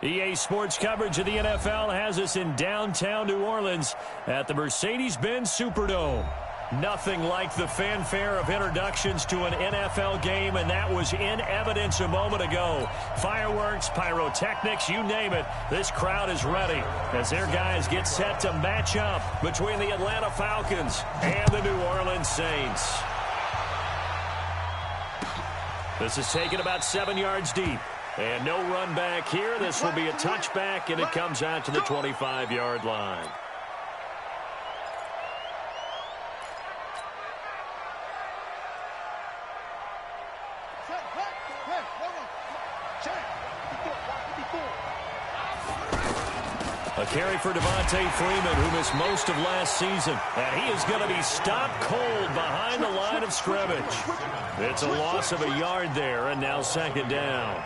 EA Sports coverage of the NFL has us in downtown New Orleans at the Mercedes-Benz Superdome. Nothing like the fanfare of introductions to an NFL game, and that was in evidence a moment ago. Fireworks, pyrotechnics, you name it. This crowd is ready as their guys get set to match up between the Atlanta Falcons and the New Orleans Saints. This is taken about 7 yards deep. And no run back here. This will be a touchback, and it comes out to the 25-yard line. A carry for Devontae Freeman, who missed most of last season. And he is going to be stopped cold behind the line of scrimmage. It's a loss of a yard there, and now second down.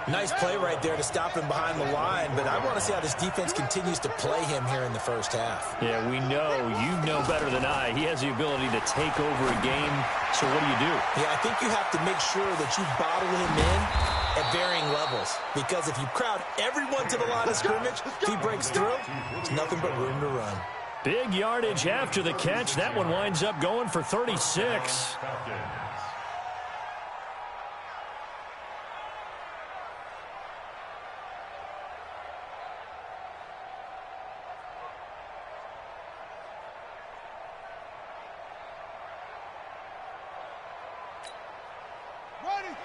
Nice play right there to stop him behind the line, but I want to see how this defense continues to play him here in the first half. Yeah, we know. You know better than I. He has the ability to take over a game, so what do? Yeah, I think you have to make sure that you bottle him in at varying levels, because if you crowd everyone to the line of scrimmage, if he breaks through, there's nothing but room to run. Big yardage after the catch. That one winds up going for 36.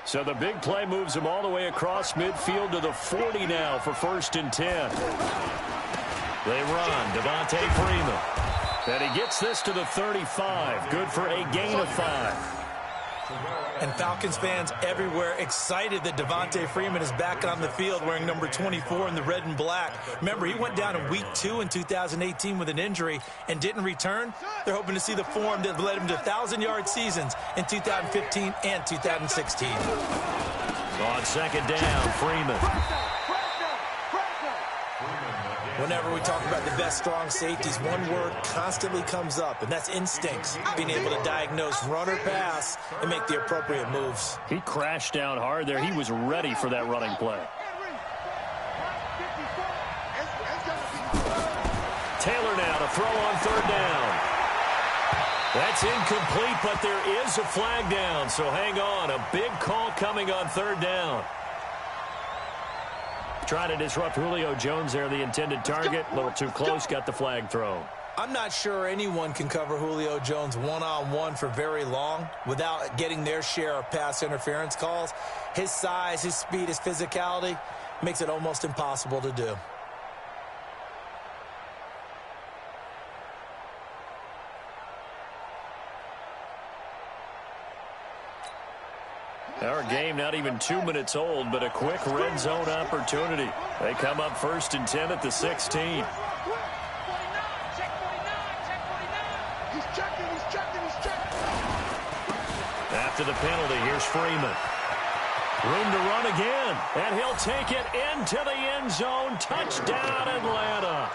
So the big play moves him all the way across midfield to the 40 now for 1st and 10. They run. Devontae Freeman. And he gets this to the 35. Good for a gain of 5. And Falcons fans everywhere excited that Devontae Freeman is back on the field wearing number 24 in the red and black. Remember, he went down in week 2 in 2018 with an injury and didn't return. They're hoping to see the form that led him to 1,000-yard seasons in 2015 and 2016. On second down, Freeman. Whenever we talk about the best strong safeties, one word constantly comes up, and that's instincts. Being able to diagnose run or pass and make the appropriate moves. He crashed down hard there. He was ready for that running play. Taylor now to throw on 3rd down. That's incomplete, but there is a flag down, so hang on. A big call coming on 3rd down. Trying to disrupt Julio Jones there, the intended target. A little too close, got the flag thrown. I'm not sure anyone can cover Julio Jones one-on-one for very long without getting their share of pass interference calls. His size, his speed, his physicality makes it almost impossible to do. Our game not even 2 minutes old, but a quick red zone opportunity. They come up 1st and 10 at the 16. After the penalty, here's Freeman. Room to run again, and he'll take it into the end zone. Touchdown, Atlanta.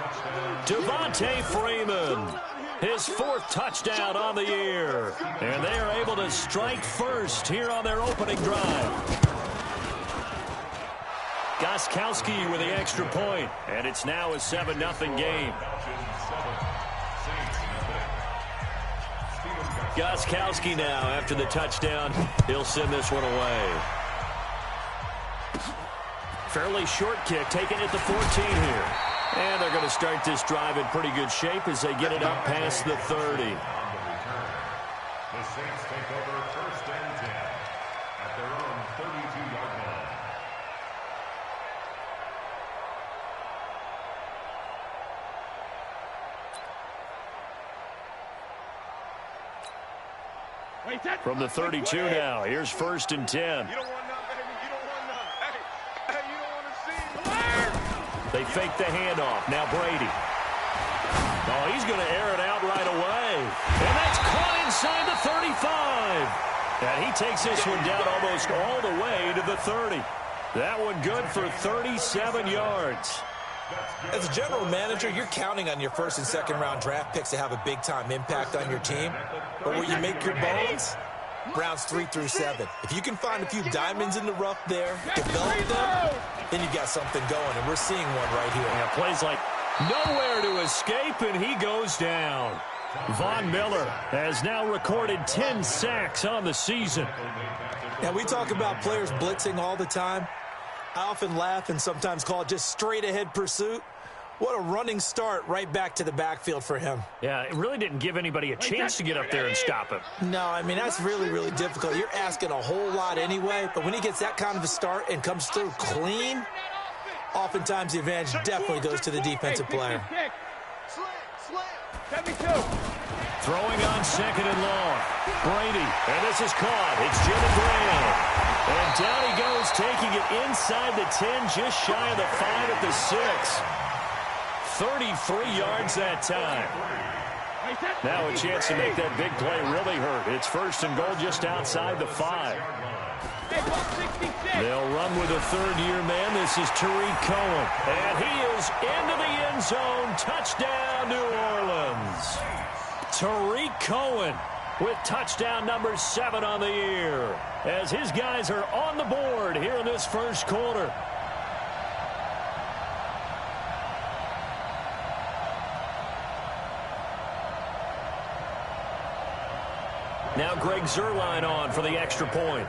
Devontae Freeman. His 4th touchdown on the year. And they are able to strike first here on their opening drive. Gostkowski with the extra point. And it's now a 7-0 game. Gostkowski now after the touchdown. He'll send this one away. Fairly short kick taken at the 14 here. And they're going to start this drive in pretty good shape as they get it up past the 30. The Saints take over 1st and 10 at their own 32-yard line. From the 32 now, here's 1st and 10. You don't want none, baby. You don't want none. Hey, you don't want to see. They fake the handoff. Now Brady. Oh, he's going to air it out right away. And that's caught inside the 35. And he takes this one down almost all the way to the 30. That one good for 37 yards. As a general manager, you're counting on your 1st and 2nd round draft picks to have a big-time impact on your team. But where you make your bones, Browns 3 through 7. If you can find a few diamonds in the rough there, develop them, then you got something going, and we're seeing one right here. Yeah, plays like nowhere to escape, and he goes down. Von Miller has now recorded 10 sacks on the season. Now, we talk about players blitzing all the time. I often laugh and sometimes call it just straight-ahead pursuit. What a running start right back to the backfield for him. Yeah, it really didn't give anybody a chance to get up there and stop him. No, I mean, that's really, really difficult. You're asking a whole lot anyway, but when he gets that kind of a start and comes through clean, oftentimes the advantage definitely goes to the defensive player. Throwing on 2nd and long. Brady, and this is caught. It's Jimmy Graham. And down he goes, taking it inside the 10, just shy of the 5 at the 6. 33 yards that time. Now a chance to make that big play really hurt. It's 1st and goal just outside the 5. They'll run with a third-year man. This is Tariq Cohen. And he is into the end zone. Touchdown, New Orleans. Tariq Cohen with touchdown number 7 on the year, as his guys are on the board here in this first quarter. Now Greg Zuerlein on for the extra point.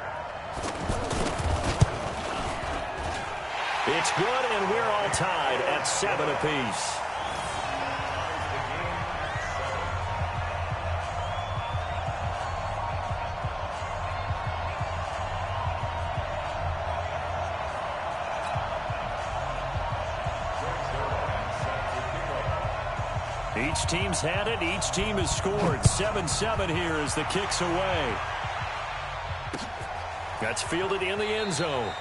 It's good, and we're all tied at 7 apiece. Each team's had it. Each team has scored. 7-7 here as the kick's away. That's fielded in the end zone.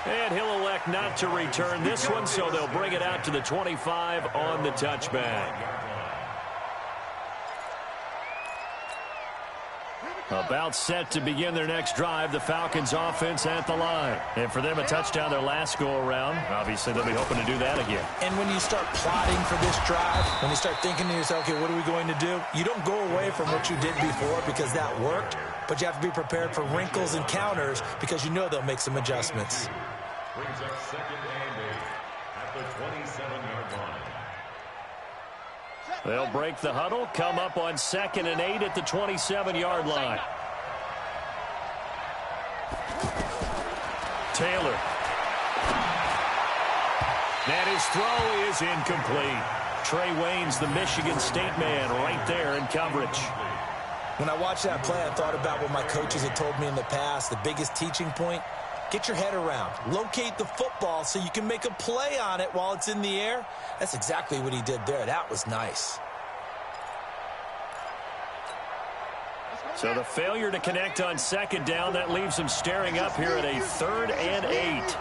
And he'll elect not to return this one, so they'll bring it out to the 25 on the touchback. About set to begin their next drive, the Falcons offense at the line. And for them, a touchdown their last go-around. Obviously, they'll be hoping to do that again. And when you start plotting for this drive, when you start thinking to yourself, okay, what are we going to do? You don't go away from what you did before because that worked, but you have to be prepared for wrinkles and counters because you know they'll make some adjustments. Brings up 2nd and 8 at the 27-yard line. They'll break the huddle, come up on 2nd and 8 at the 27-yard line. Taylor. And his throw is incomplete. Trey Waynes, the Michigan State man, right there in coverage. When I watched that play, I thought about what my coaches had told me in the past. The biggest teaching point, get your head around. Locate the football so you can make a play on it while it's in the air. That's exactly what he did there. That was nice. So the failure to connect on 2nd down, that leaves him staring up here at a 3rd and 8.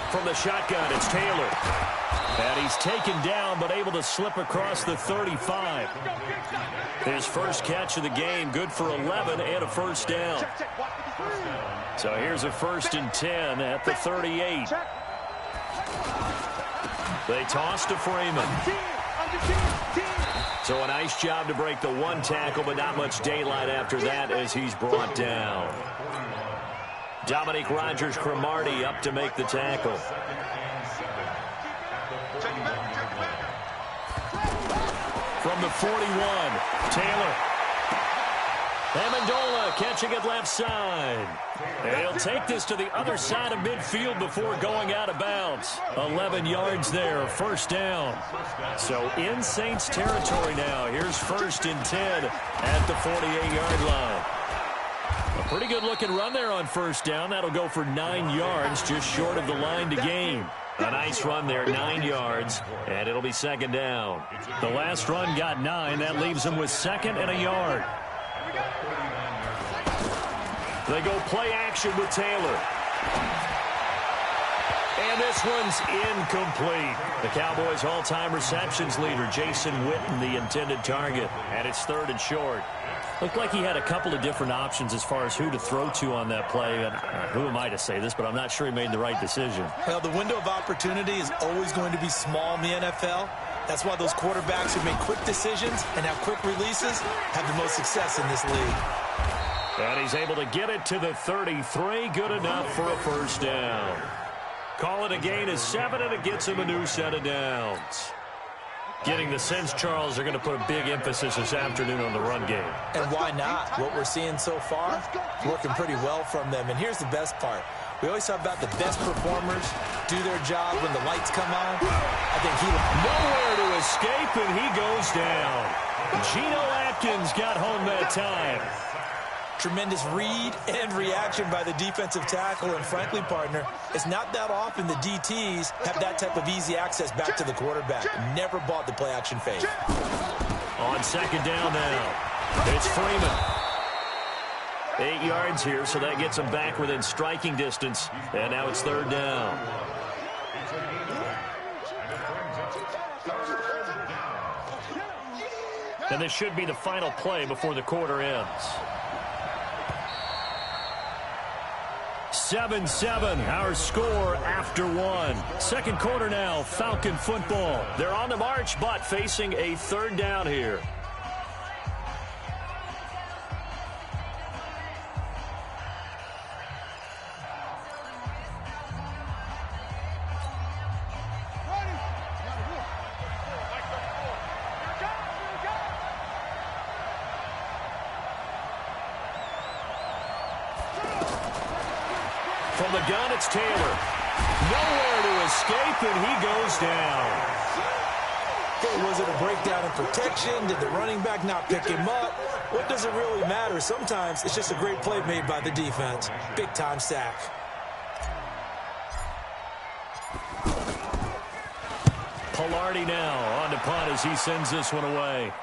From the shotgun, it's Taylor. And he's taken down, but able to slip across the 35. His first catch of the game, good for 11 and a 1st down. So here's a 1st and 10 at the 38. They toss to Freeman. So a nice job to break the 1 tackle, but not much daylight after that as he's brought down. Dominique Rodgers-Cromartie up to make the tackle. From the 41, Taylor. Amendola catching it left side. And he'll take this to the other side of midfield before going out of bounds. 11 yards there, 1st down. So in Saints territory now. Here's 1st and 10 at the 48-yard line. A pretty good-looking run there on 1st down. That'll go for 9 yards, just short of the line to gain. A nice run there, 9 yards, and it'll be 2nd down. The last run got 9. That leaves him with 2nd and a yard. They go play action with Taylor. And this one's incomplete. The Cowboys' all-time receptions leader, Jason Witten, the intended target. And it's 3rd and short. Looked like he had a couple of different options as far as who to throw to on that play. And who am I to say this, but I'm not sure he made the right decision. Well, the window of opportunity is always going to be small in the NFL. That's why those quarterbacks who make quick decisions and have quick releases have the most success in this league. And he's able to get it to the 33. Good enough for a first down. Call it a gain of 7, and it gets him a new set of downs. Getting the sense, Charles, they're going to put a big emphasis this afternoon on the run game. And why not? What we're seeing so far, working pretty well from them. And here's the best part. We always talk about the best performers do their job when the lights come on. I think he nowhere to escape, and he goes down. Geno Atkins got home that time. Tremendous read and reaction by the defensive tackle. And frankly, partner, it's not that often the DTs have that type of easy access back to the quarterback. Never bought the play-action fake. On second down now, it's Freeman. 8 yards here, so that gets him back within striking distance. And now it's third down. And this should be the final play before the quarter ends. 7-7, our score after 1. Second quarter now, Falcon football. They're on the march, but facing a third down here. From the gun, it's Taylor. Nowhere to escape, and he goes down. Was it a breakdown in protection? Did the running back not pick him up? What does it really matter? Sometimes it's just a great play made by the defense. Big-time sack. Pilardi now on to punt as he sends this one away.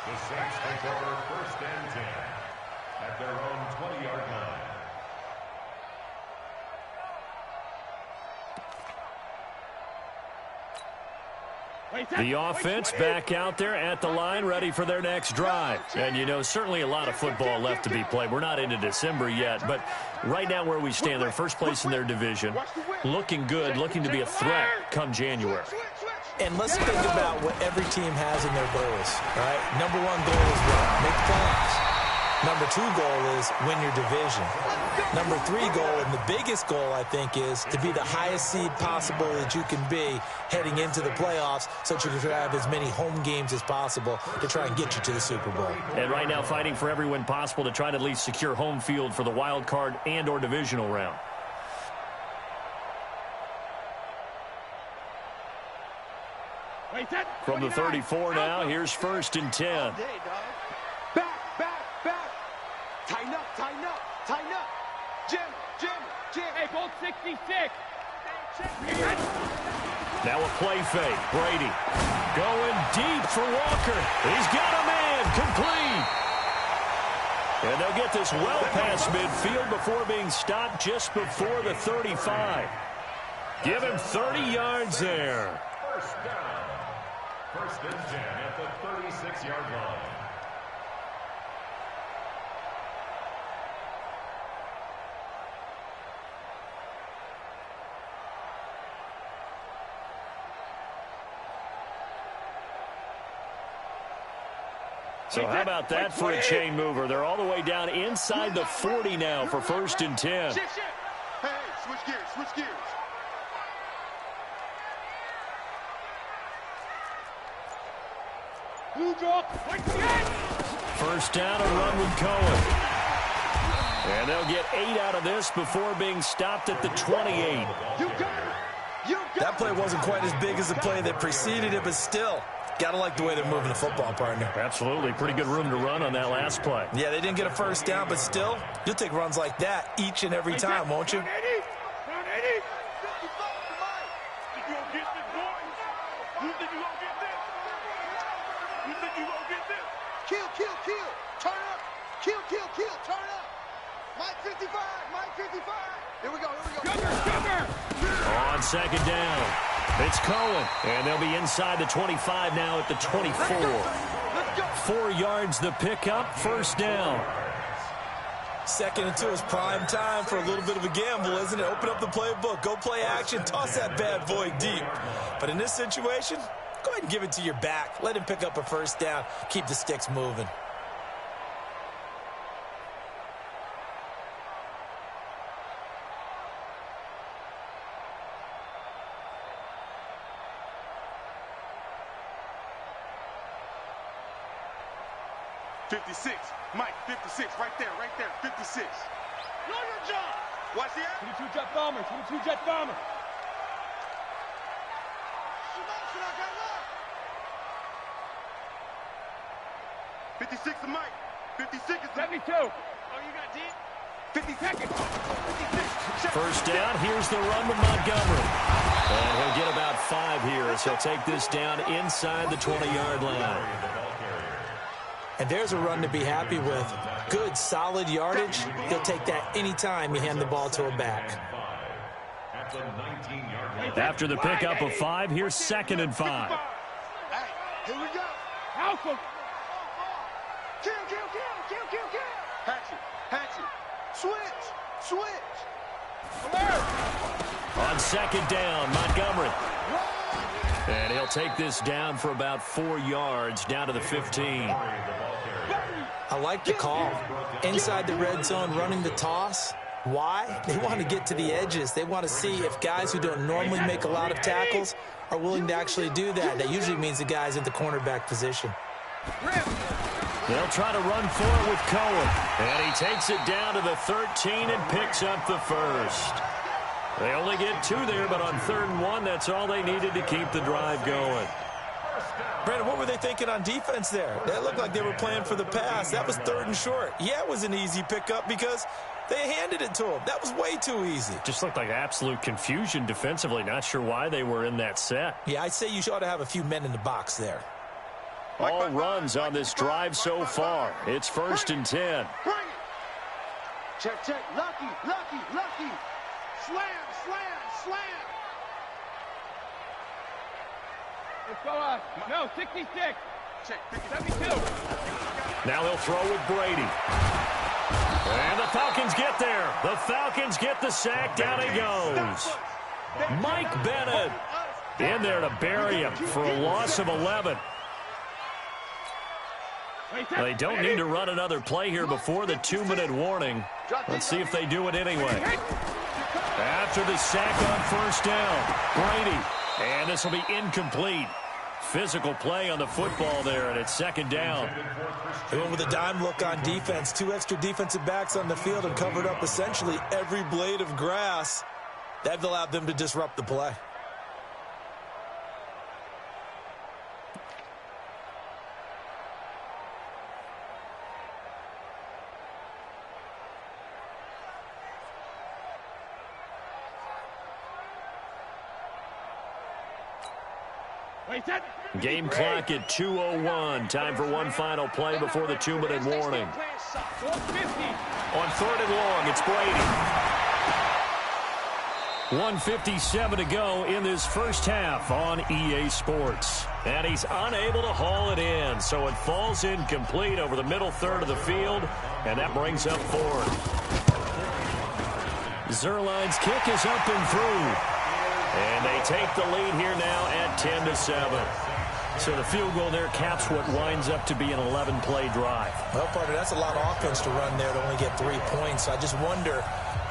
The Saints take over first and 10 at their own 20-yard line. The offense back out there at the line, ready for their next drive. And, you know, certainly a lot of football left to be played. We're not into December yet, but right now where we stand, they're first place in their division, looking good, looking to be a threat come January. And let's think about what every team has in their goals, right? Number one goal is what? Make the playoffs. Number two goal is win your division. Number three goal, and the biggest goal, I think, is to be the highest seed possible that you can be heading into the playoffs so that you can have as many home games as possible to try and get you to the Super Bowl. And right now fighting for every win possible to try to at least secure home field for the wild card and or divisional round. From the 34 now, here's first and 10. Tighten up, tighten up, tighten up. Jim. Hey, both 66. Now a play fake. Brady going deep for Walker. He's got a man. Complete. And they'll get this well past midfield before being stopped just before the 35. Give him 30 yards there. First down. First and 10 at the 36-yard line. So how about that for a chain mover? They're all the way down inside the 40 now for first and 10. Hey, switch gears. Blue drop. First down, a run with Cohen. And they'll get 8 out of this before being stopped at the 28. That play wasn't quite as big as the play that preceded it, but still, gotta like the way they're moving the football, partner. Absolutely. Pretty good room to run on that last play. Yeah, they didn't get a first down, but still, you'll take runs like that each and every time, won't you? Kill. Turn up. Kill. Turn up. Mike 55. Here we go. Cover. On second down, it's Cohen. And they'll be inside the 25 now at the 24. 4 yards the pickup, first down. 2nd and 2 is prime time for a little bit of a gamble, isn't it? Open up the playbook, go play action, toss that bad boy deep. But in this situation, go ahead and give it to your back. Let him pick up a first down. Keep the sticks moving. Mike, 56, right there, 56. Know your job. Watch the 22 jet bomber, 22 jet bomber. 56 to Mike, 56 is 72. Oh, you got deep? 50 seconds. 56. First down, here's the run to Montgomery. And he'll get about 5 here as he'll take this down inside the 20-yard line. And there's a run to be happy with. Good, solid yardage. He'll take that anytime you hand the ball to a back. After the pickup of 5, here's 2nd and 5. Hey, here we go. Alpha. Kill. Hatchet. Switch. Alert. On 2nd down, Montgomery. And he'll take this down for about 4 yards, down to the 15. I like the call. Inside the red zone, running the toss. Why? They want to get to the edges. They want to see if guys who don't normally make a lot of tackles are willing to actually do that. That usually means the guys at the cornerback position. They'll try to run for it with Cohen. And he takes it down to the 13 and picks up the first. They only get 2 there, but on 3rd and 1, that's all they needed to keep the drive going. Brandon, what were they thinking on defense there? That looked like they were playing for the pass. That was 3rd and short. Yeah, it was an easy pickup because they handed it to him. That was way too easy. Just looked like absolute confusion defensively. Not sure why they were in that set. Yeah, I'd say you ought to have a few men in the box there. All runs on this drive so far. It's 1st and 10. Bring it. Check. Lucky. Slam. Let's go on. No, 66. Check, 72. Now he'll throw with Brady. And the Falcons get there. The Falcons get the sack. Down he goes. Mike Bennett in there to bury him for a loss of 11. They don't need to run another play here before the 2-minute warning. Let's see if they do it anyway. After the sack on 1st down, Brady. And this will be incomplete. Physical play on the football there, and it's 2nd down. They went with a dime look on defense. 2 extra defensive backs on the field and covered up essentially every blade of grass. That allowed them to disrupt the play. Game clock at 2:01. Time for one final play before the 2-minute warning. On 3rd and long, it's Brady. 1:57 to go in this first half on EA Sports. And he's unable to haul it in, so it falls incomplete over the middle third of the field, and that brings up 4th. Zerline's kick is up and through. And they take the lead here now at 10-7. So the field goal there caps what winds up to be an 11-play drive. Well, partner, that's a lot of offense to run there to only get 3 points. I just wonder,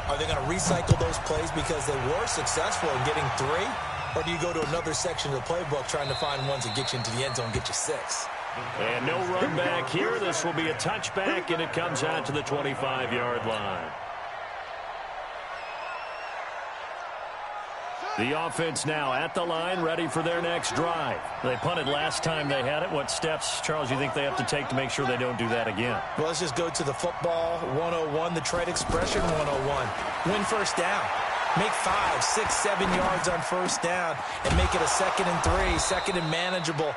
are they going to recycle those plays because they were successful in getting 3? Or do you go to another section of the playbook trying to find ones that get you into the end zone, get you 6? And no run back here. This will be a touchback, and it comes out to the 25-yard line. The offense now at the line, ready for their next drive. They punted last time they had it. What steps, Charles, you think they have to take to make sure they don't do that again? Well, let's just go to the football 101, the trade expression 101. Win first down. Make 5, 6, 7 yards on first down and make it a 2nd and 3, 2nd and manageable.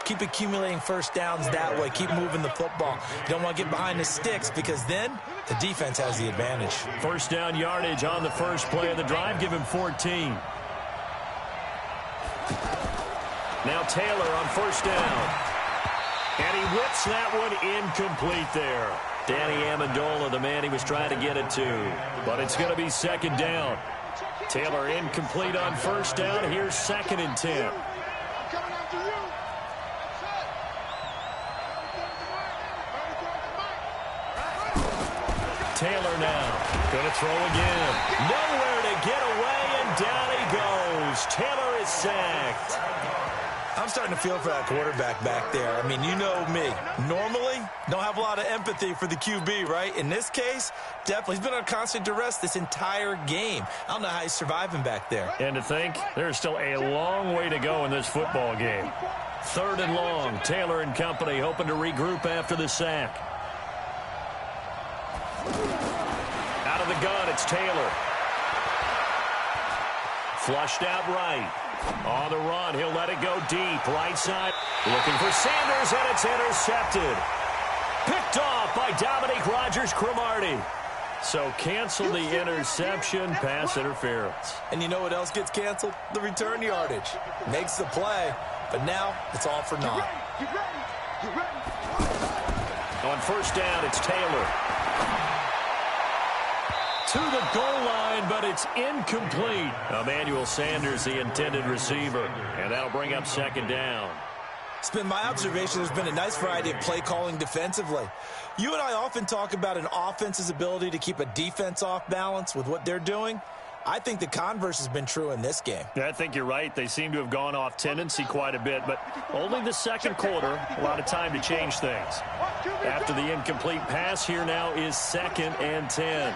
Keep accumulating first downs that way. Keep moving the football. You don't want to get behind the sticks because then the defense has the advantage. First down yardage on the first play of the drive. Give him 14. Now Taylor on first down. And he whips that one incomplete there. Danny Amendola, the man he was trying to get it to. But it's going to be second down. Taylor incomplete on first down. Here's 2nd and 10. Taylor now. Going to throw again. Nowhere to get away, and down he goes. Taylor is sacked. I'm starting to feel for that quarterback back there. I mean, you know me. Normally, don't have a lot of empathy for the QB, right? In this case, definitely. He's been on constant duress this entire game. I don't know how he's surviving back there. And to think, there's still a long way to go in this football game. 3rd and long. Taylor and company hoping to regroup after the sack. Out of the gun, it's Taylor. Flushed out right. On the run, he'll let it go deep. Right side, looking for Sanders, and it's intercepted. Picked off by Dominique Rodgers-Cromartie. So cancel the interception, pass interference. And you know what else gets canceled? The return yardage. Makes the play, but now it's all for naught. On first down, it's Taylor. To the goal line, but it's incomplete. Emmanuel Sanders, the intended receiver. And that'll bring up 2nd down. It's been my observation there's been a nice variety of play calling defensively. You and I often talk about an offense's ability to keep a defense off balance with what they're doing. I think the converse has been true in this game. Yeah, I think you're right. They seem to have gone off tendency quite a bit, but only the second quarter, a lot of time to change things. After the incomplete pass, here now is 2nd and 10.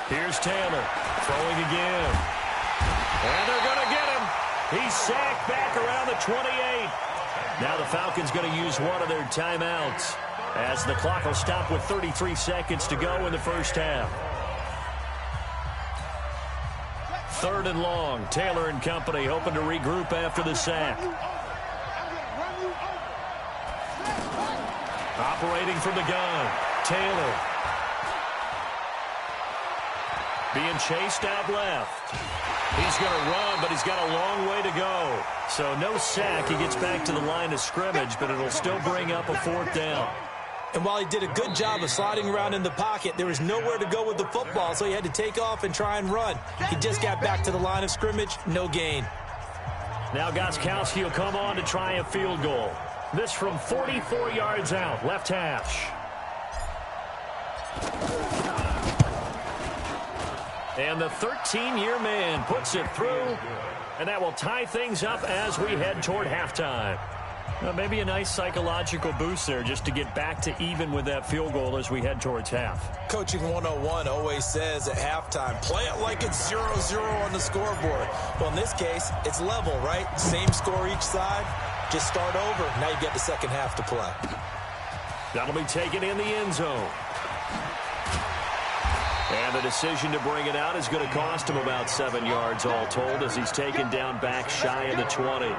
Here's Taylor, throwing again. And they're going to get him. He's sacked back around the 28. Now the Falcons going to use one of their timeouts as the clock will stop with 33 seconds to go in the first half. 3rd and long. Taylor and company hoping to regroup after the sack. Operating from the gun, Taylor. Being chased out left. He's going to run, but he's got a long way to go. So no sack. He gets back to the line of scrimmage, but it'll still bring up a 4th down. And while he did a good job of sliding around in the pocket, there was nowhere to go with the football, so he had to take off and try and run. He just got back to the line of scrimmage, no gain. Now Gostkowski will come on to try a field goal. This from 44 yards out, left hash. And the 13-year man puts it through, and that will tie things up as we head toward halftime. Well, maybe a nice psychological boost there just to get back to even with that field goal as we head towards half. Coaching 101 always says at halftime, play it like it's 0-0 on the scoreboard. Well, in this case, it's level, right? Same score each side. Just start over. Now you get the second half to play. That'll be taken in the end zone. And the decision to bring it out is going to cost him about 7 yards all told as he's taken down back shy of the 20.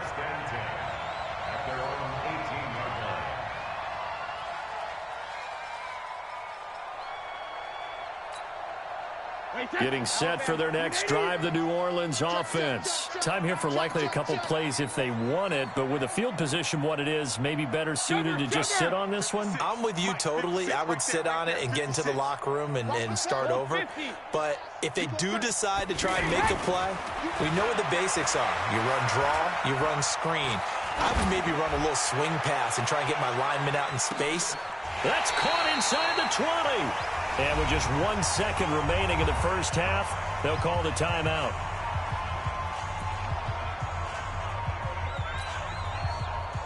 Getting set for their next drive, the New Orleans offense. Time here for likely a couple plays if they want it, but with the field position what it is, maybe better suited to just sit on this one? I'm with you totally. I would sit on it and get into the locker room and start over. But if they do decide to try and make a play, we know what the basics are. You run draw, you run screen. I would maybe run a little swing pass and try and get my lineman out in space. That's caught inside the 20. And with just 1 second remaining in the first half, they'll call the timeout.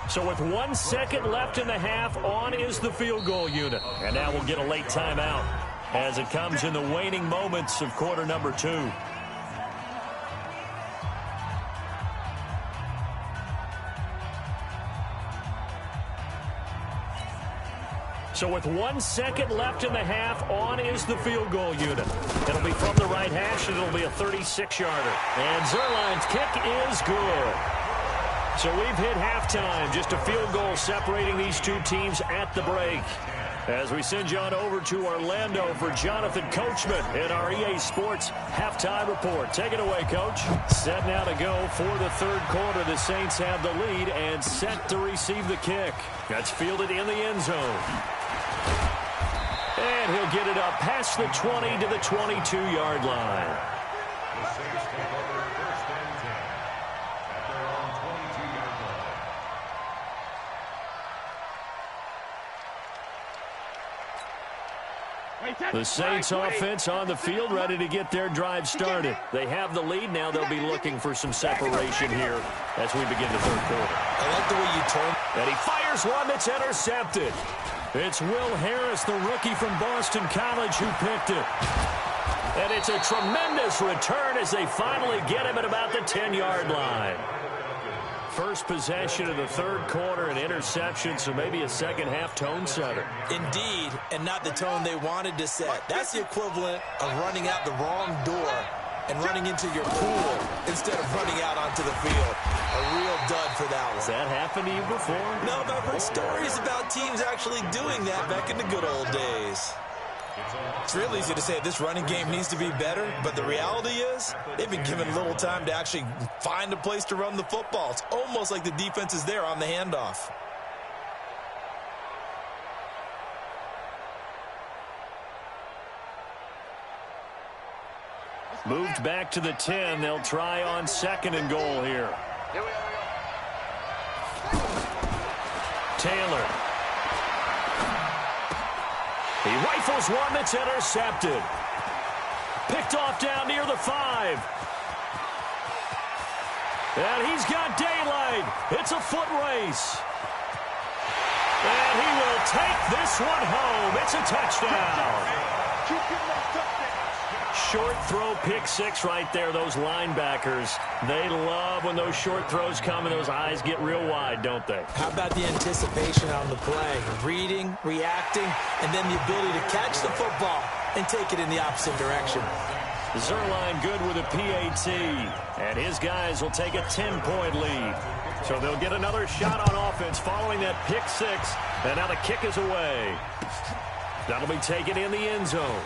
So with 1 second left in the half, on is the field goal unit. And now we'll get a late timeout as it comes in the waning moments of quarter number 2. So with 1 second left in the half, on is the field goal unit. It'll be from the right hash, and it'll be a 36-yarder. And Zerline's kick is good. So we've hit halftime. Just a field goal separating these two teams at the break. As we send you on over to Orlando for Jonathan Coachman in our EA Sports halftime report. Take it away, Coach. Set now to go for the third quarter. The Saints have the lead and set to receive the kick. That's fielded in the end zone. And he'll get it up past the 20 to the 22-yard line. The Saints take over first and 10 at their own 22-yard line. The Saints offense on the field, ready to get their drive started. They have the lead. Now they'll be looking for some separation here as we begin the third quarter. I like the way you turn. And he fires one that's intercepted. It's Will Harris, the rookie from Boston College, who picked it. And it's a tremendous return as they finally get him at about the 10-yard line. First possession of the third quarter, an interception, so maybe a second-half tone setter. Indeed, and not the tone they wanted to set. That's the equivalent of running out the wrong door and running into your pool instead of running out onto the field. A real dud for that one. Has that happened to you before? No, but I've heard stories about teams actually doing that back in the good old days. It's real easy to say this running game needs to be better, but the reality is they've been given little time to actually find a place to run the football. It's almost like the defense is there on the handoff. Moved back to the 10. They'll try on second and goal here. Taylor. He rifles one that's intercepted. Picked off down near the 5. And he's got daylight. It's a foot race. And he will take this one home. It's a touchdown. Short throw, pick six right there. Those linebackers, they love when those short throws come and those eyes get real wide, don't they? How about the anticipation on the play? Reading, reacting, and then the ability to catch the football and take it in the opposite direction. Zerline good with a PAT, and his guys will take a 10-point lead. So they'll get another shot on offense following that pick six, and now the kick is away. That'll be taken in the end zone.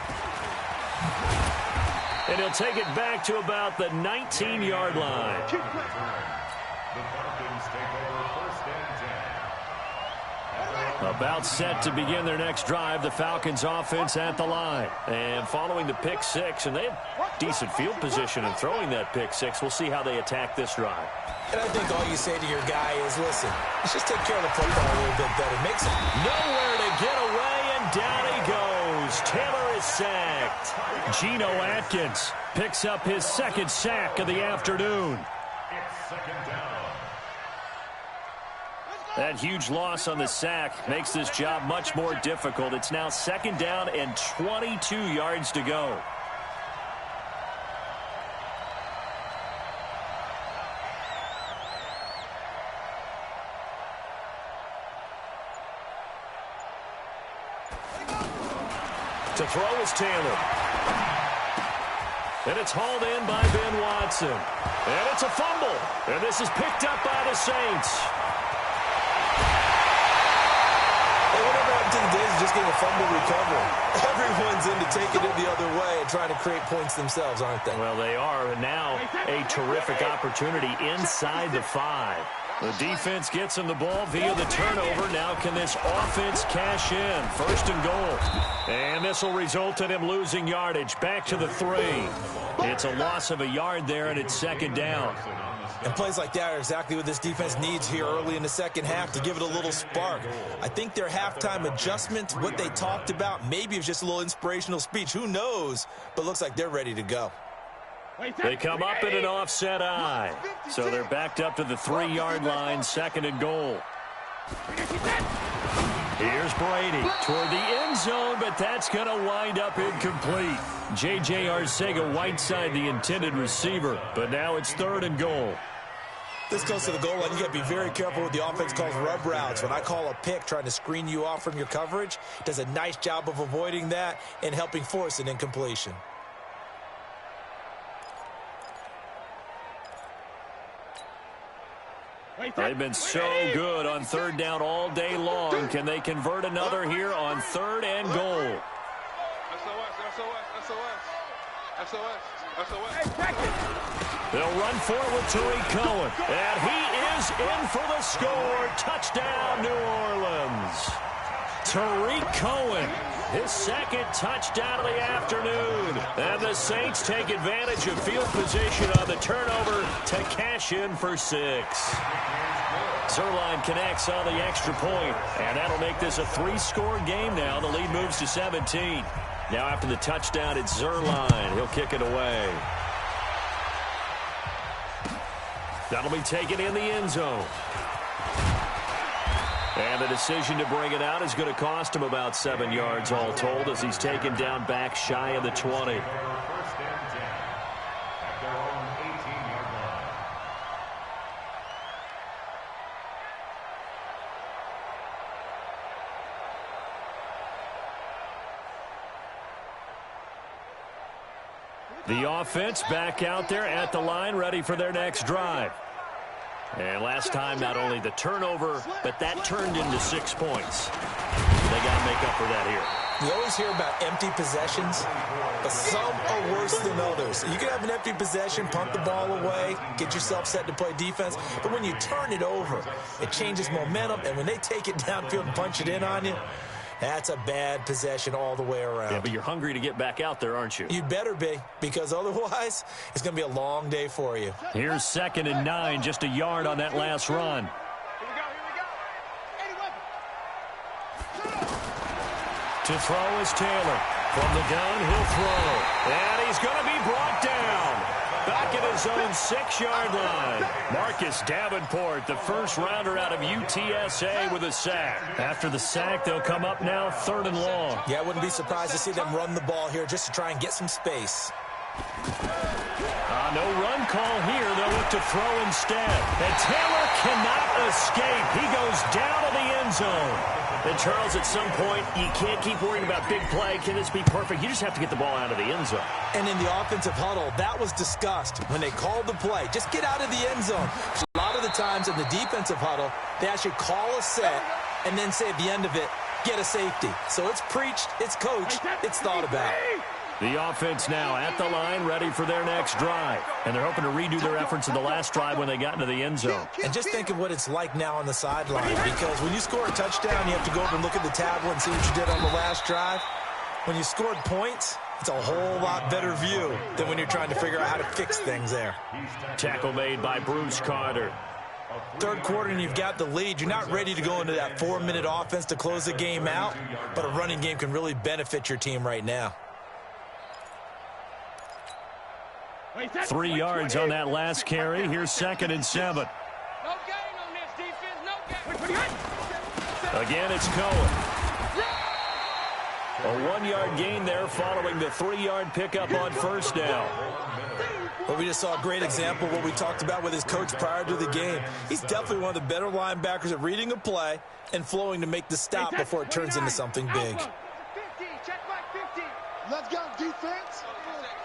And he'll take it back to about the 19-yard line. The Falcons take over first and 10. About set to begin their next drive, the Falcons offense at the line. And following the pick six, and they have decent field position in throwing that pick six. We'll see how they attack this drive. And I think all you say to your guy is, listen, let's just take care of the football a little bit better. Makes it nowhere to get away, and down he goes. Taylor is sacked. Geno Atkins picks up his second sack of the afternoon. It's second down. That huge loss on the sack makes this job much more difficult. It's now second down and 22 yards to go. To throw is Taylor. And it's hauled in by Ben Watson. And it's a fumble. And this is picked up by the Saints. Hey, whatever happened to the days of just getting a fumble recovery? Everyone's into taking it the other way and trying to create points themselves, aren't they? Well, they are. And now a terrific opportunity inside the 5. The defense gets him the ball via the turnover. Now can this offense cash in? First and goal. And this will result in him losing yardage. Back to the 3. It's a loss of a yard there, and it's second down. And plays like that are exactly what this defense needs here early in the second half to give it a little spark. I think their halftime adjustment, what they talked about, maybe it's just a little inspirational speech. Who knows? But looks like they're ready to go. They come up in an offset eye. So they're backed up to the 3-yard line, second and goal. Here's Brady toward the end zone, but that's going to wind up incomplete. J.J. Arcega-Whiteside, the intended receiver, but now it's third and goal. This goes to the goal line. You got to be very careful with the offense calls rub routes. When I call a pick trying to screen you off from your coverage, does a nice job of avoiding that and helping force an incompletion. They've been so good on third down all day long. Can they convert another here on 3rd and goal? They'll run forward to Tariq Cohen. And he is in for the score. Touchdown, New Orleans. Tariq Cohen, his 2nd touchdown of the afternoon. And the Saints take advantage of field position on the turnover to cash in for 6. Zuerlein connects on the extra point, and that'll make this a 3-score game now. The lead moves to 17. Now after the touchdown, it's Zuerlein. He'll kick it away. That'll be taken in the end zone. And the decision to bring it out is going to cost him about 7 yards all told as he's taken down back shy of the 20. The offense back out there at the line, ready for their next drive. And last time, not only the turnover, but that turned into 6 points. They got to make up for that here. You always hear about empty possessions, but some are worse than others. You can have an empty possession, punt the ball away, get yourself set to play defense, but when you turn it over, it changes momentum, and when they take it downfield and punch it in on you, that's a bad possession all the way around. Yeah, but you're hungry to get back out there, aren't you? You'd better be, because otherwise, it's going to be a long day for you. Here's 2nd and 9, just a yard on that last run. To throw is Taylor. From the gun, he'll throw. And he's going to be brought down. Back at his own 6-yard line. Marcus Davenport, the first rounder out of UTSA with a sack. After the sack, they'll come up now 3rd and long. Yeah, I wouldn't be surprised to see them run the ball here just to try and get some space. No run call here. They'll look to throw instead. And Taylor cannot escape. He goes down to the end zone. And, Charles, at some point, you can't keep worrying about big play. Can this be perfect? You just have to get the ball out of the end zone. And in the offensive huddle, that was discussed when they called the play. Just get out of the end zone. A lot of the times in the defensive huddle, they actually call a set and then say at the end of it, get a safety. So it's preached, it's coached, it's thought about. The offense now at the line, ready for their next drive. And they're hoping to redo their efforts in the last drive when they got into the end zone. And just think of what it's like now on the sideline, because when you score a touchdown, you have to go over and look at the tablet and see what you did on the last drive. When you scored points, it's a whole lot better view than when you're trying to figure out how to fix things there. Tackle made by Bruce Carter. Third quarter and you've got the lead. You're not ready to go into that 4-minute offense to close the game out, but a running game can really benefit your team right now. 3 yards on that last carry. Here's 2nd and 7. No gain on this defense. No gain. Again, it's Cohen. A 1-yard gain there following the 3-yard pickup on 1st down. Well, we just saw a great example of what we talked about with his coach prior to the game. He's definitely one of the better linebackers at reading a play and flowing to make the stop before it turns into something big. 50, check back 50. Let's go, defense.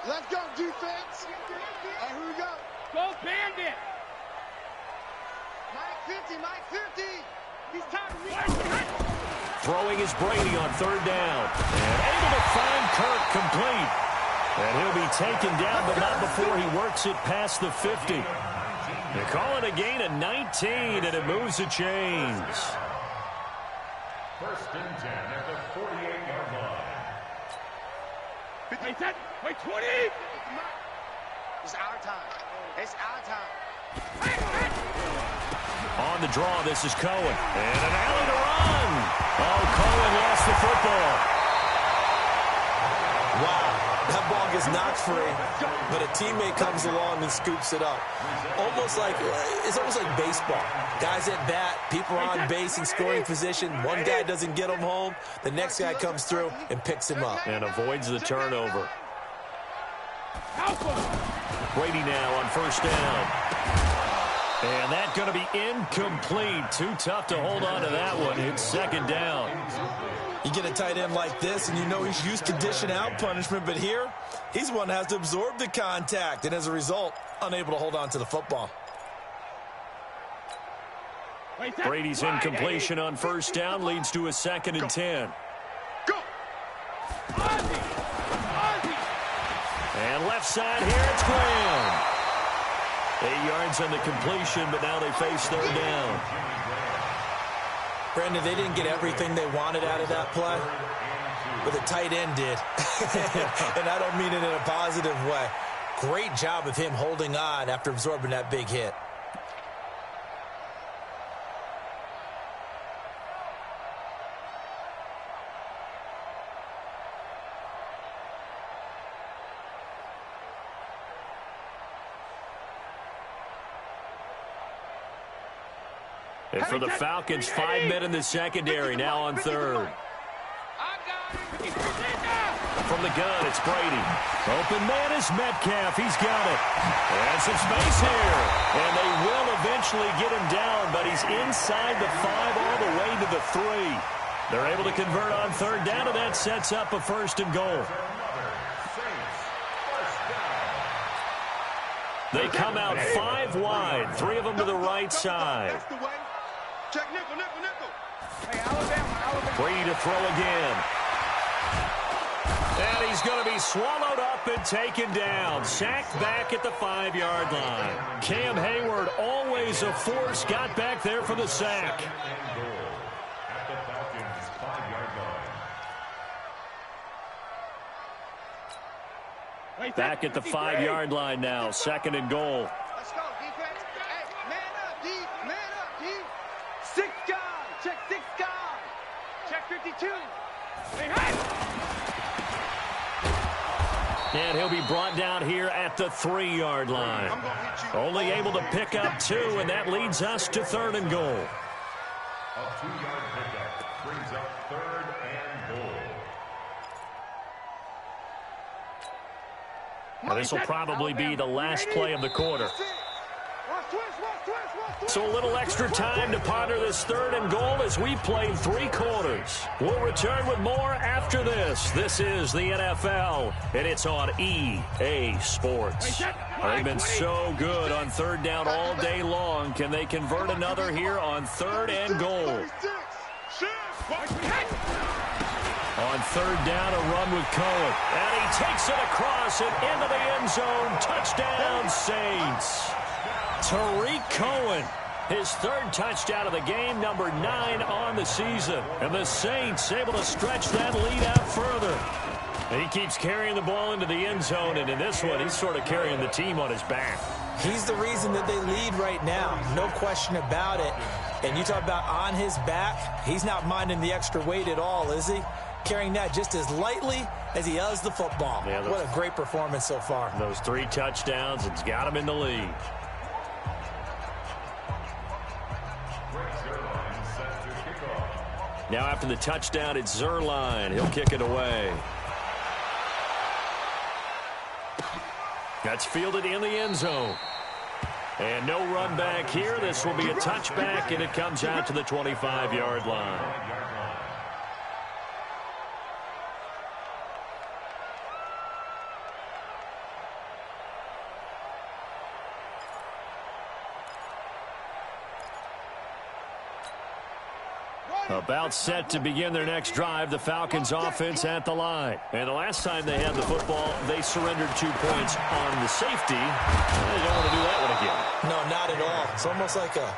Let's go, defense. All right, here we go. Go, Bandit. Mike 50, Mike 50. He's tired of me. Throwing is Brady on 3rd down. And able to find Kirk complete. And he'll be taken down, but not before he works it past the 50. They call it a gain of 19, and it moves the chains. 1st and 10 at the 48-yard line. 50, 10, wait, 20. It's our time. It's our time. On the draw, this is Cohen. And an alley to run. Oh, Cohen lost the football. Wow, that ball gets knocked free, but a teammate comes along and scoops it up. It's almost like baseball. Guys at bat, people are on base in scoring position. One guy doesn't get him home. The next guy comes through and picks him up. And avoids the turnover. Brady now on 1st down. And that's going to be incomplete. Too tough to hold on to that one. It's 2nd down. You get a tight end like this, and you know he's used to dishing out punishment, but here, he's the one that has to absorb the contact, and as a result, unable to hold on to the football. Brady's incompletion on first down leads to a 2nd and 10. And left side here, it's Graham. 8 yards on the completion, but now they face 3rd down. Brandon, they didn't get everything they wanted out of that play, but the tight end did. And I don't mean it in a positive way. Great job of him holding on after absorbing that big hit. And for the Falcons, 5 men in the secondary, now on 3rd. From the gun, it's Brady. Open man is Metcalf. He's got it. And some space here. And they will eventually get him down, but he's inside the 5 all the way to the 3. They're able to convert on 3rd down, and that sets up a 1st and goal. They come out 5 wide, 3 of them to the right side. Check nickel, nickel, nickel. Hey, Alabama. Brady to throw again. And he's going to be swallowed up and taken down. Sacked back at the 5-yard line. Cam Hayward, always a force, got back there for the sack. Back at the 5-yard line now. 2nd and goal. Let's go, defense. Hey, man up, D. Man up, D. 6 guys. Check 6 guys. Check 52. Hey, hey. And he'll be brought down here at the 3-yard line. Only able to pick up 2, and that leads us to 3rd and goal. A 2-yard pickup brings up 3rd and goal. Now, this will probably be the last play of the quarter. So a little extra time to ponder this 3rd and goal as we play 3 quarters. We'll return with more after this. This is the NFL, and it's on EA Sports. They've been so good on 3rd down all day long. Can they convert another here on 3rd and goal? On 3rd down, a run with Cohen. And he takes it across and into the end zone. Touchdown, Saints. Tariq Cohen, his 3rd touchdown of the game, number 9 on the season. And the Saints able to stretch that lead out further. And he keeps carrying the ball into the end zone, and in this one, he's sort of carrying the team on his back. He's the reason that they lead right now, no question about it. And you talk about on his back, he's not minding the extra weight at all, is he? Carrying that just as lightly as he does the football. Yeah, what a great performance so far. Those 3 touchdowns, it's got him in the lead. Now after the touchdown, it's Zerline. He'll kick it away. That's fielded in the end zone. And no run back here. This will be a touchback, and it comes out to the 25-yard line. About set to begin their next drive, the Falcons offense at the line. And the last time they had the football, they surrendered 2 points on the safety. They don't want to do that one again. No, not at all. It's almost like a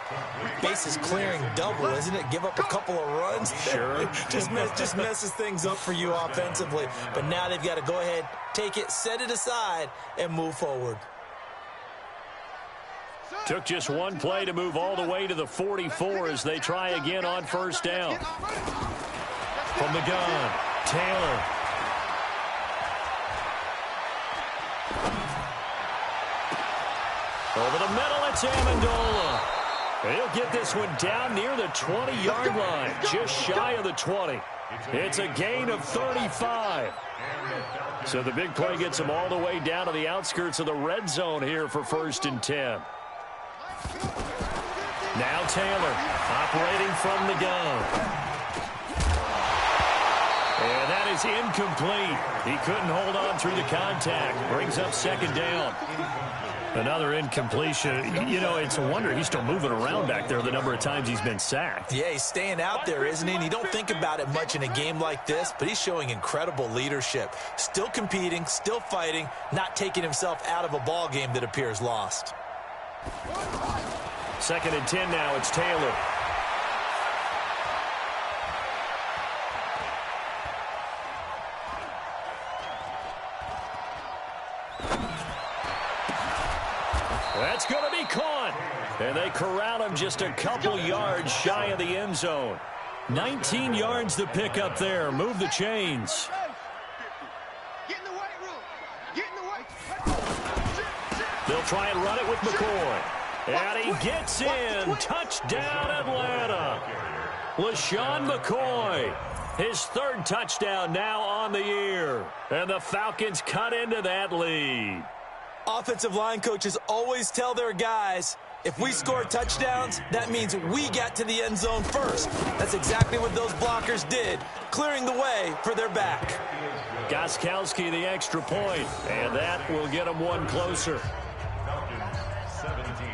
bases clearing double, isn't it? Give up a couple of runs. Sure. just messes things up for you offensively. But now they've got to go ahead, take it, set it aside, and move forward. Took just one play to move all the way to the 44 as they try again on first down. From the gun, Taylor. Over the middle, it's Amendola. He'll get this one down near the 20-yard line, just shy of the 20. It's a gain of 35. So the big play gets him all the way down to the outskirts of the red zone here for 1st and 10. Now Taylor operating from the gun. And that is incomplete. He couldn't hold on through the contact. Brings up second down. Another incompletion. You know, it's a wonder he's still moving around back there the number of times he's been sacked. Yeah, he's staying out there, isn't he? And you don't think about it much in a game like this, but he's showing incredible leadership. Still competing, still fighting, not taking himself out of a ball game that appears lost. 2nd and 10 now. It's Taylor. That's going to be caught. And they corral him just a couple yards shy of the end zone. 19 yards to pick up there. Move the chains. Get in the weight room. Get in the weight. They'll try and run it with McCoy. And he gets in. Touchdown, Atlanta. LaShawn McCoy. His 3rd touchdown now on the year. And the Falcons cut into that lead. Offensive line coaches always tell their guys, if we score touchdowns, that means we got to the end zone first. That's exactly what those blockers did, clearing the way for their back. Gostkowski the extra point, and that will get him one closer. Falcons 17.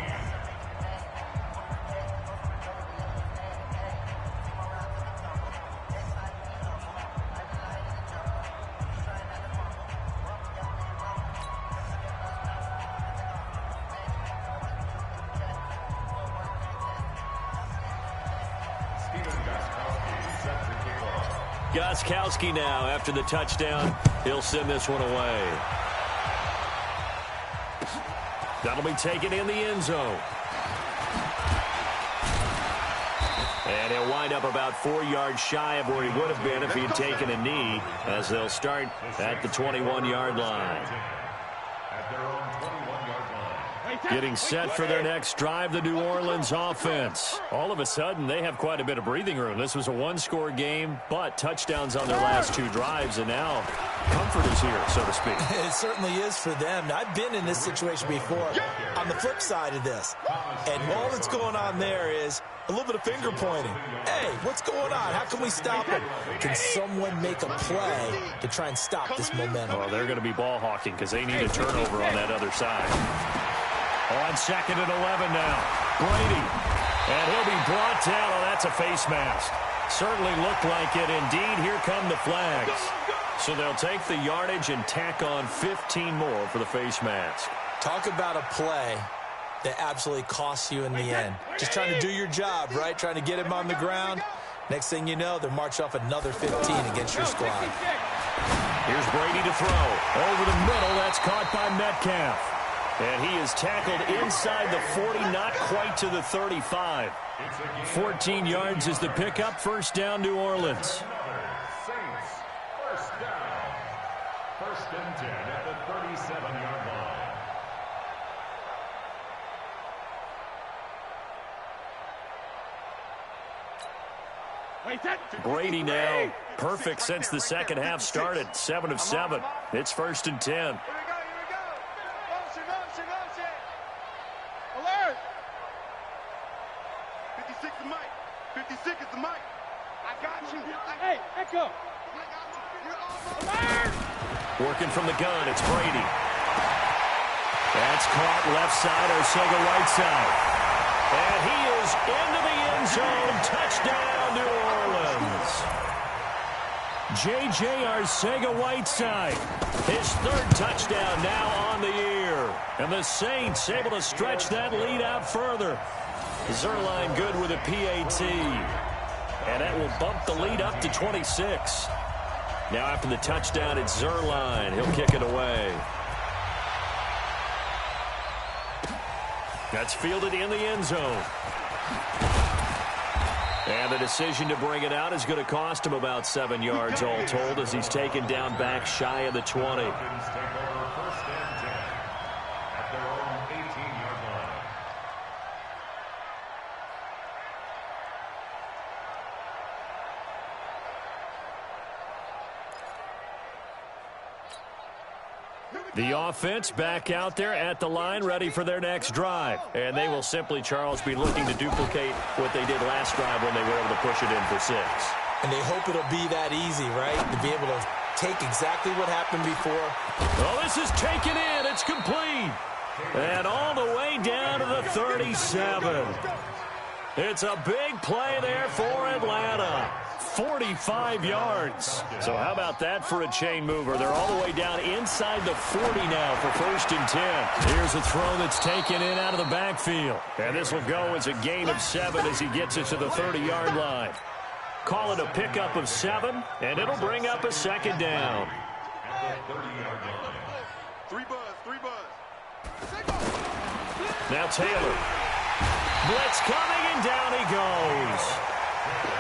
Gostkowski now after the touchdown. He'll send this one away. That'll be taken in the end zone. And he'll wind up about 4 yards shy of where he would have been if he had taken a knee, as they'll start at the 21-yard line. At their own 21-yard line. Getting set for their next drive, the New Orleans offense. All of a sudden, they have quite a bit of breathing room. This was a one-score game, but touchdowns on their last 2 drives, and now comfort is here, so to speak. It certainly is for them. Now, I've been in this situation before on the flip side of this, and all that's going on there is a little bit of finger pointing. Hey, what's going on? How can we stop him? Can someone make a play to try and stop this momentum? Well, they're going to be ball hawking because they need a turnover on that other side. On 2nd and 11 now. Brady. And he'll be brought down. Oh, that's a face mask. Certainly looked like it. Indeed, here come the flags. So they'll take the yardage and tack on 15 more for the face mask. Talk about a play that absolutely costs you in the end. Just trying to do your job, right? Trying to get him on the ground. Next thing you know, they're marching off another 15 against your squad. Here's Brady to throw. Over the middle, that's caught by Metcalf. And he is tackled inside the 40, not quite to the 35. 14 yards is the pickup. First down, New Orleans. Saints, first down. 1st and 10 at the 37-yard line. Brady now perfect since the second half started. 7 of 7. It's 1st and 10. Alert! 56 is Mike. 56 is the Mike. I got you. Hey, Echo. Alert! Working from the gun, it's Brady. That's caught left side, Arcega right side. And he is into the end zone. Touchdown, New Orleans. J.J. Arcega-Whiteside, his 3rd touchdown now on the year. And the Saints able to stretch that lead out further. Zerline good with a PAT. And that will bump the lead up to 26. Now after the touchdown, it's Zerline. He'll kick it away. That's fielded in the end zone. And the decision to bring it out is going to cost him about 7 yards all told as he's taken down back shy of the 20. Falcons take over 1st and 10 at their own 18-yard line. The offense back out there at the line, ready for their next drive. And they will simply, Charles, be looking to duplicate what they did last drive when they were able to push it in for 6. And they hope it'll be that easy, right? To be able to take exactly what happened before. Oh, this is taken in. It's complete. And all the way down to the 37. It's a big play there for Atlanta. 45 yards. So how about that for a chain mover? They're all the way down inside the 40 now for 1st and 10. Here's a throw that's taken in out of the backfield. And this will go as a gain of 7 as he gets it to the 30-yard line. Call it a pickup of 7, and it'll bring up a 2nd down. 3 buzz. Now Taylor. Blitz coming, and down he goes.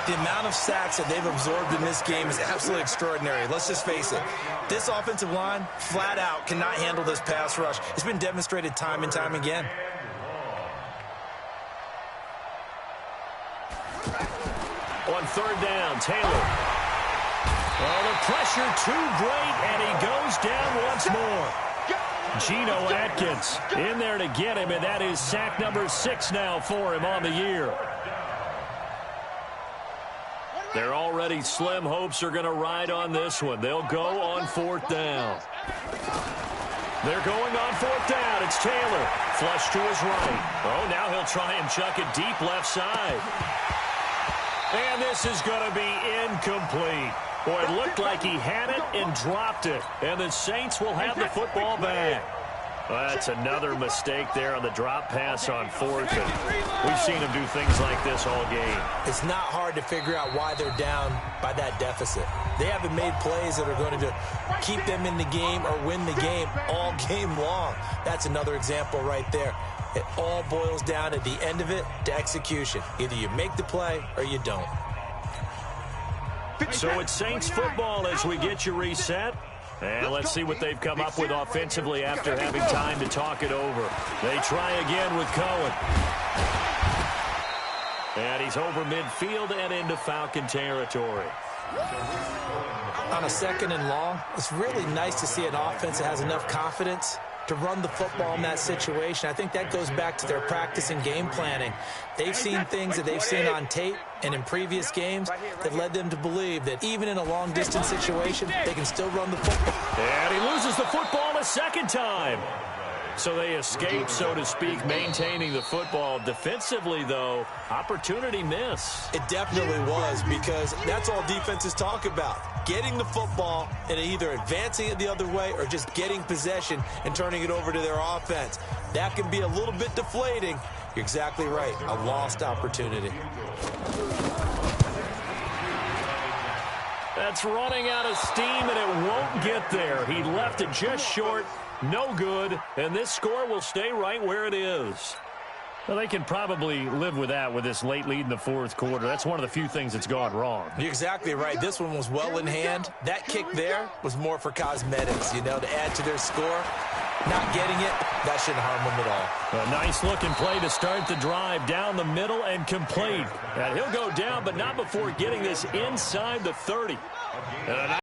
The amount of sacks that they've absorbed in this game is absolutely extraordinary. Let's just face it. This offensive line, flat out, cannot handle this pass rush. It's been demonstrated time and time again. On 3rd down, Taylor. Oh, the pressure too great, and he goes down once more. Geno Atkins in there to get him, and that is sack number 6 now for him on the year. Their already slim hopes are going to ride on this one. They'll go on 4th down. They're going on 4th down. It's Taylor. Flush to his right. Oh, now he'll try and chuck it deep left side. And this is going to be incomplete. Boy, it looked like he had it and dropped it. And the Saints will have the football back. Well, that's another mistake there on the drop pass on 4th. And we've seen him do things like this all game. It's not hard to figure out why they're down by that deficit. They haven't made plays that are going to keep them in the game or win the game all game long. That's another example right there. It all boils down at the end of it to execution. Either you make the play or you don't. So it's Saints football as we get you reset. And let's see what they've come up with offensively after having time to talk it over. They try again with Cohen. And he's over midfield and into Falcon territory. On a 2nd and long, it's really nice to see an offense that has enough confidence to run the football in that situation. I think that goes back to their practice and game planning. They've seen things that they've seen on tape and in previous games that led them to believe that even in a long-distance situation, they can still run the football. And he loses the football a 2nd time. So they escape, so to speak, maintaining the football. Defensively, though, opportunity miss. It definitely was, because that's all defenses talk about. Getting the football and either advancing it the other way or just getting possession and turning it over to their offense. That can be a little bit deflating. You're exactly right. A lost opportunity. That's running out of steam, and it won't get there. He left it just short. No good, and this score will stay right where it is. Well, they can probably live with that with this late lead in the 4th quarter. That's one of the few things that's gone wrong. You're exactly right. This one was well in hand. That kick there was more for cosmetics, to add to their score. Not getting it, that shouldn't harm them at all. A nice-looking play to start the drive down the middle and complete. And he'll go down, but not before getting this inside the 30.